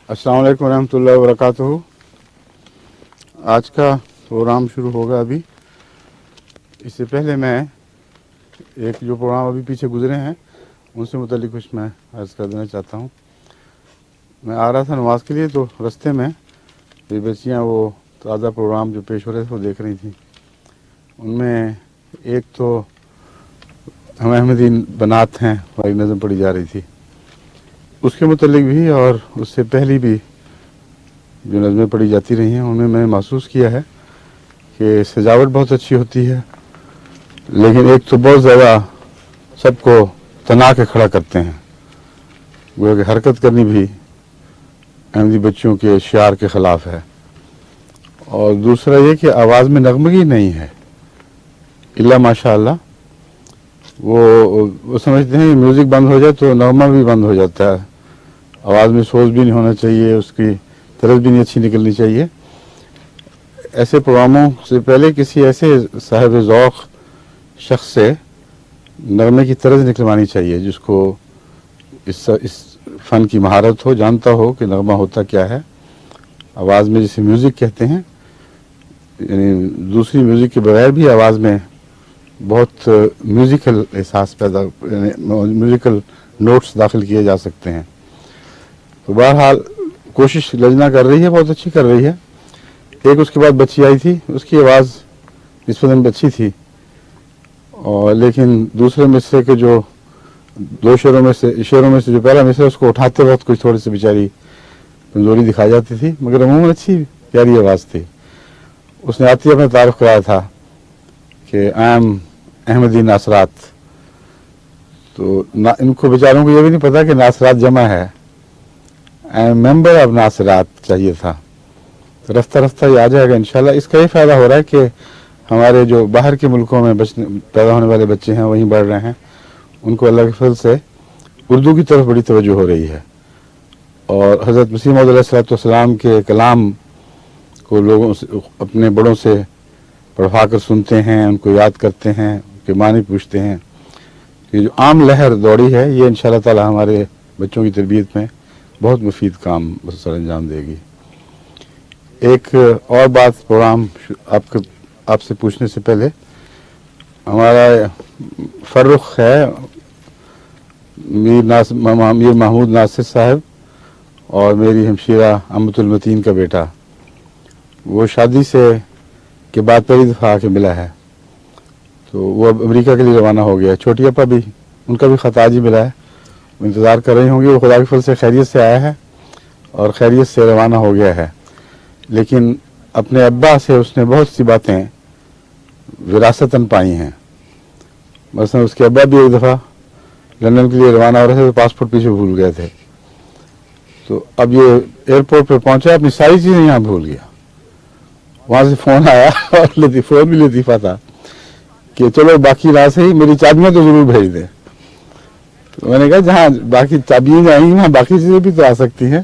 अस्सलाम वालेकुम रहमतुल्लाहि व बरकातुहू। आज का प्रोग्राम शुरू होगा अभी। इससे पहले मैं एक जो प्रोग्राम अभी पीछे गुजरे हैं उनसे मुतल्लिक कुछ मैं अर्ज़ कर देना चाहता हूँ। मैं आ रहा था नमाज के लिए, तो रास्ते में ये बच्चियाँ वो ताज़ा प्रोग्राम जो पेश हो रहे थे वो देख रही थी। उनमें एक तो हम अहमदी बनात हैं वाली नज़म पढ़ी जा रही थी, उसके मुतल्लिक भी और उससे पहले भी जो नज़में पढ़ी जाती रही हैं उनमें मैंने महसूस किया है कि सजावट बहुत अच्छी होती है, लेकिन एक तो बहुत ज़्यादा सबको तना के खड़ा करते हैं। वो कि हरकत करनी भी अहमदी बच्चों के शियार के ख़िलाफ़ है। और दूसरा ये कि आवाज़ में नगमगी नहीं है, इल्ला माशाअल्लाह। वो समझते हैं कि म्यूज़िक बंद हो जाए तो नगमा भी बंद हो जाता है, आवाज़ में सोच भी नहीं होना चाहिए, उसकी तरज भी नहीं अच्छी निकलनी चाहिए। ऐसे प्रोग्रामों से पहले किसी ऐसे साहिब ज़ौक़ शख्स से नगमे की तरज निकलवानी चाहिए जिसको इस फ़न की महारत हो, जानता हो कि नगमा होता क्या है। आवाज़ में जिसे म्यूज़िक कहते हैं, यानी दूसरी म्यूज़िक के बगैर भी आवाज़ में बहुत म्यूज़िकल एहसास पैदा, म्यूज़िकल नोट्स दाखिल किए जा सकते हैं। तो बहरहाल कोशिश लजना कर रही है, बहुत अच्छी कर रही है। एक उसके बाद बच्ची आई थी, उसकी आवाज़ निस्बतन अच्छी थी, और लेकिन दूसरे मिसरे के जो दो शेरों में से जो पहला मिसरा उसको उठाते वक्त कुछ थोड़ी सी बेचारी कमज़ोरी दिखाई जाती थी, मगर अमूमन अच्छी प्यारी आवाज़ थी। उसने आती अपना तारुफ कराया था कि आई एम अहमदी नासरात। तो इनको बेचारों को ये भी नहीं पता कि नासरात जमा है, आई एम मेंबर ऑफ नासरात चाहिए था। तो रफ्ता रफ्ता ये आ जाएगा इंशाल्लाह। इसका ये फ़ायदा हो रहा है कि हमारे जो बाहर के मुल्कों में पैदा होने वाले बच्चे हैं वहीं बढ़ रहे हैं, उनको अल्लाह के फज़ल से उर्दू की तरफ बड़ी तवज्जो हो रही है। और हज़रत मसीह मौऊद अलैहिस्सलाम के कलाम को लोगों से, अपने बड़ों से पढ़वा कर सुनते हैं, उनको याद करते हैं, उनके मानी पूछते हैं। ये जो आम लहर दौड़ी है ये इंशाअल्लाह ताला हमारे बच्चों की तरबियत में बहुत मुफीद काम सर अंजाम देगी। एक और बात प्रोग्राम आपसे पूछने से पहले, हमारा फ़र्रुख है मीर महमूद नासिर साहब और मेरी हमशीरा अम्मतुल मतीन का बेटा, वो शादी से के बाद पहली दफ़ा आके मिला है। तो वो अब अमेरिका के लिए रवाना हो गया है। छोटी अपा भी, उनका भी ख़त आज ही मिला है, वो इंतज़ार कर रही होंगी। वो खुदा के फल से खैरियत से आया है और खैरियत से रवाना हो गया है, लेकिन अपने अब्बा से उसने बहुत सी बातें विरासतन पाई हैं। मसलन उसके अब्बा भी एक दफ़ा लंदन के लिए रवाना हो रहे थे तो पासपोर्ट पीछे भूल गए थे। तो अब ये एयरपोर्ट पर पहुंचा, अपनी सारी चीज़ें यहाँ भूल गया। वहाँ से फ़ोन आया और फ़ोन भी लतीफ़ा था कि चलो बाकी रात से ही मेरी चाबियाँ तो ज़रूर भेज दें। तो मैंने कहा जहाँ बाकी चाबियाँ जाएंगी वहाँ बाकी चीज़ें भी तो आ सकती हैं।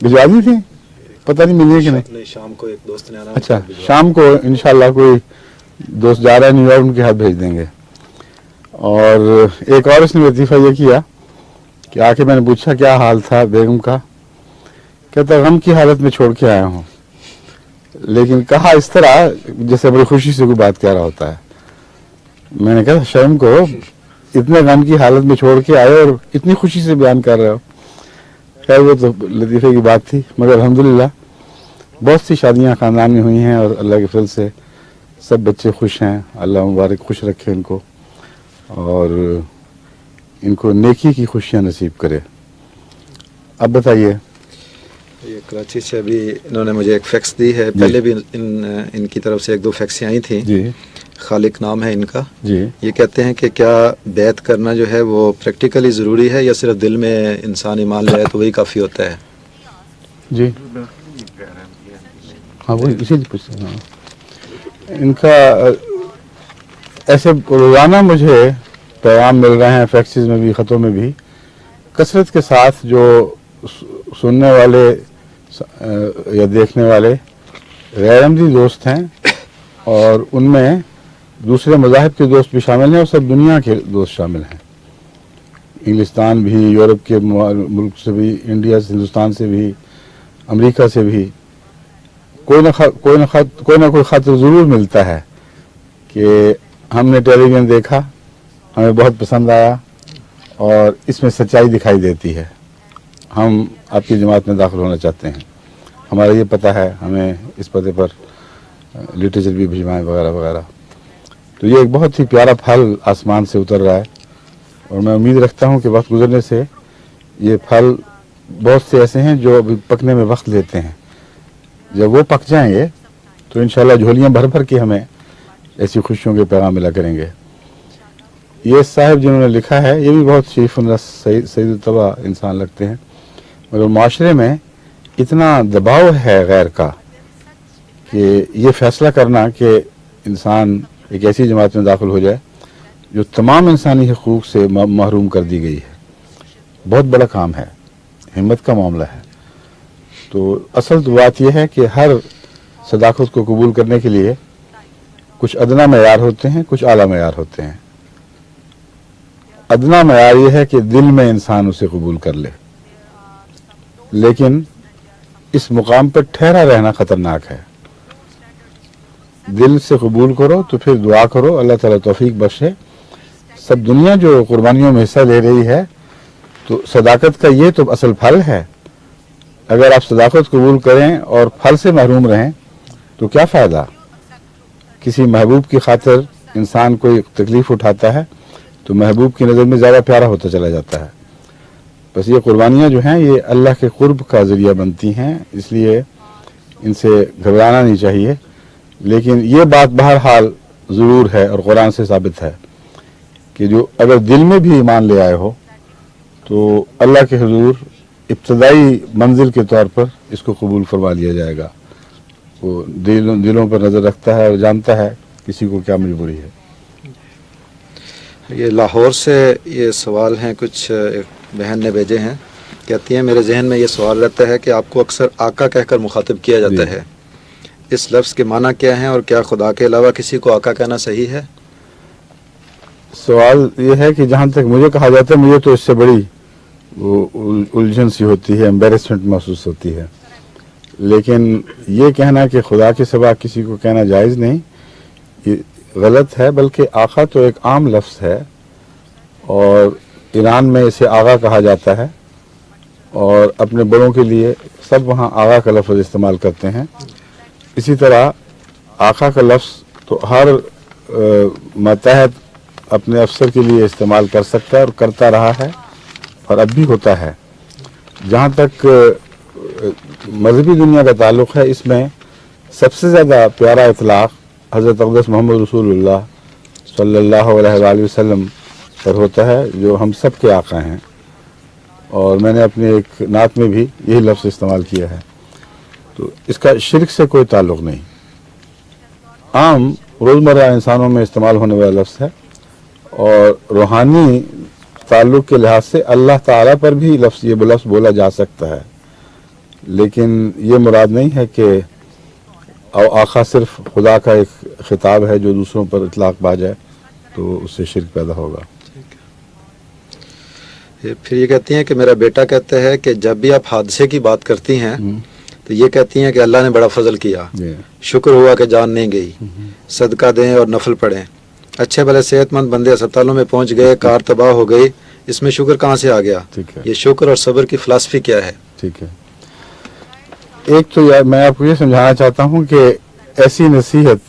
भिजवा दी थी, पता नहीं मिली है कि नहीं। शाम को एक दोस्त ने आना। अच्छा, शाम को इंशाल्लाह कोई दोस्त जा रहा है न्यूयॉर्क, उनके हाथ भेज देंगे। और एक और उसने लतीफ़ा ये किया कि आके मैंने पूछा क्या हाल था बेगम का, कहता गम की हालत में छोड़ के आया हूँ। लेकिन कहा इस तरह जैसे बड़ी खुशी से कोई बात कह रहा होता है। मैंने कहा शर्म को, इतने गम की हालत में छोड़ के आए और इतनी खुशी से बयान कर रहे हो। खैर वो तो लतीफ़े की बात थी, मगर अल्हम्दुलिल्लाह बहुत सी शादियाँ ख़ानदान में हुई हैं और अल्लाह के फज़ल से सब बच्चे खुश हैं। अल्लाह मुबारक खुश रखे इनको और इनको नेकी की खुशियाँ नसीब करे। अब बताइए। ये कराची से अभी इन्होंने मुझे एक फैक्स दी है, पहले भी इनकी तरफ से एक दो फैक्स आई थी जी। खालिक नाम है इनका जी। ये कहते हैं कि क्या बैत करना जो है वो प्रैक्टिकली ज़रूरी है या सिर्फ दिल में इंसान ईमान लाए तो वही काफ़ी होता है जी। हाँ वही इसीलिए पूछते हैं। इनका ऐसे रोज़ाना मुझे पैगाम मिल रहे हैं, फैक्सेस में भी, ख़तों में भी, कसरत के साथ जो सुनने वाले या देखने वाले गैर अहमदी दोस्त हैं और उनमें दूसरे मज़ाहिब के दोस्त भी शामिल हैं और सब दुनिया के दोस्त शामिल हैं। इंग्लिस्तान भी, यूरोप के मुल्क से भी, इंडिया से, हिंदुस्तान से भी, अमेरिका से भी कोई ना कोई खत ज़रूर मिलता है कि हमने टेलीविज़न देखा, हमें बहुत पसंद आया और इसमें सच्चाई दिखाई देती है, हम आपकी जमात में दाखिल होना चाहते हैं, हमारा ये पता है, हमें इस पते पर लिटरेचर भी भिजवाएं वगैरह वगैरह। तो ये एक बहुत ही प्यारा फल आसमान से उतर रहा है और मैं उम्मीद रखता हूँ कि वक्त गुजरने से ये फल बहुत से ऐसे हैं जो अभी पकने में वक्त लेते हैं, जब वो पक जाएंगे तो इंशाल्लाह झोलियाँ भर भर के हमें ऐसी खुशियों के पैगाम मिला करेंगे। ये साहब जिन्होंने लिखा है ये भी बहुत शरीफ सईद तबा इंसान लगते हैं, मगर माशरे में इतना दबाव है गैर का कि ये फैसला करना कि इंसान एक ऐसी जमात में दाखिल हो जाए जो तमाम इंसानी हकूक़ से महरूम कर दी गई है, बहुत बड़ा काम है, हिम्मत का मामला है। तो असल तो बात यह है कि हर सदाकत को कबूल करने के लिए कुछ अदना मयार होते हैं, कुछ आला मयार होते हैं। अदना मयार यह है कि दिल में इंसान उसे कबूल कर ले, लेकिन इस मुकाम पर ठहरा रहना ख़तरनाक है। दिल से कबूल करो तो फिर दुआ करो अल्लाह ताला तौफीक बख्शे। सब दुनिया जो कुर्बानियों में हिस्सा ले रही है तो सदाकत का ये तो असल फल है। अगर आप सदाकत कबूल करें और फल से महरूम रहें तो क्या फ़ायदा। किसी महबूब की खातिर इंसान कोई तकलीफ़ उठाता है तो महबूब की नज़र में ज़्यादा प्यारा होता चला जाता है। बस ये कुर्बानियाँ जो हैं ये अल्लाह के कुर्ब का ज़रिया बनती हैं, इसलिए इनसे घबराना नहीं चाहिए। लेकिन ये बात बहरहाल ज़रूर है और कुरान से साबित है कि जो अगर दिल में भी ईमान ले आए हो तो अल्लाह के हुजूर इब्तदाई मंजिल के तौर पर इसको कबूल फरमा लिया जाएगा। वो दिलों पर नज़र रखता है और जानता है किसी को क्या मजबूरी है। ये लाहौर से ये सवाल हैं, कुछ एक बहन ने भेजे हैं, कहती हैं मेरे जहन में ये सवाल रहता है कि आपको अक्सर आका कहकर मुखातिब किया जाता है, इस लफ्ज़ के माना क्या है और क्या खुदा के अलावा किसी को आका कहना सही है? सवाल ये है कि जहाँ तक मुझे कहा जाता है मुझे तो इससे बड़ी उलझन सी होती है, एम्बेरसमेंट महसूस होती है। लेकिन ये कहना कि खुदा के सिवा किसी को कहना जायज़ नहीं, ये गलत है। बल्कि आका तो एक आम लफ्ज़ है और ईरान में इसे आगा कहा जाता है और अपने बड़ों के लिए सब वहाँ आगा का लफ्ज़ इस्तेमाल करते हैं। इसी तरह आका का लफ्ज़ तो हर मतहत अपने अफसर के लिए इस्तेमाल कर सकता है और करता रहा है और अब भी होता है। जहाँ तक मजहबी दुनिया का ताल्लुक़ है, इसमें सबसे ज़्यादा प्यारा इतलाक़ हज़रत अक़दस मोहम्मद रसूलुल्लाह सल्लल्लाहु अलैहि वसल्लम पर होता है, जो हम सब के आका हैं। और मैंने अपने एक नात में भी यही लफ्ज़ इस्तेमाल किया है। तो इसका शिरक से कोई ताल्लुक़ नहीं, आम रोज़मर्रा इंसानों में इस्तेमाल होने वाला लफ्ज़ है और रूहानी ताल्लुक़ के लिहाज से अल्लाह ताला पर भी ये लफ्ज़ बोला जा सकता है। लेकिन ये मुराद नहीं है कि आका सिर्फ खुदा का एक खिताब है जो दूसरों पर इतलाक़ पा जाए तो उससे शिरक पैदा होगा। फिर ये कहती हैं कि मेरा बेटा कहता है कि जब भी आप हादसे की बात करती हैं तो ये कहती हैं कि अल्लाह ने बड़ा फजल किया, शुक्र हुआ कि जान नहीं गई, सदका दें और नफल पढ़ें, अच्छे भले सेहतमंद बंदे अस्पतालों में पहुंच गए, कार तबाह हो गई, इसमें शुक्र कहाँ से आ गया? ये शुक्र और सब्र की फ़िलासफ़ी क्या है? ठीक है, एक तो यार मैं आपको ये समझाना चाहता हूँ कि ऐसी नसीहत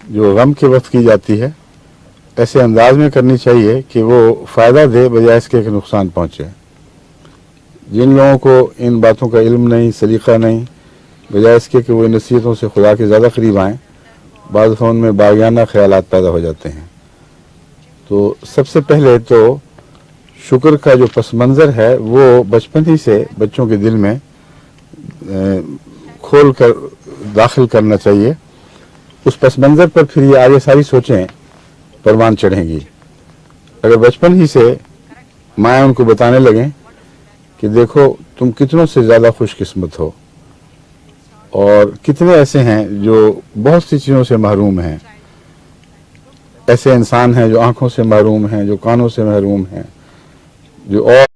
जो गम के वक्त की जाती है ऐसे अंदाज में करनी चाहिए कि वो फ़ायदा दे बजाय इसके कि नुकसान पहुँचे। जिन लोगों को इन बातों का इल्म नहीं, सलीक़ा नहीं, बजाय इसके कि वो नसीहतों से खुदा के ज़्यादा करीब आएँ, बाद फ़ोन में बागियाना ख़यालात पैदा हो जाते हैं। तो सबसे पहले तो शुक्र का जो पस मंज़र है वो बचपन ही से बच्चों के दिल में खोल कर दाखिल करना चाहिए। उस पस मंज़र पर फिर ये आगे सारी सोचें परवान चढ़ेंगी। अगर बचपन ही से माएँ उनको बताने लगें कि देखो तुम कितनों से ज़्यादा खुशकिस्मत हो और कितने ऐसे हैं जो बहुत सी चीज़ों से महरूम हैं, ऐसे इंसान हैं जो आँखों से महरूम हैं, जो कानों से महरूम हैं, जो और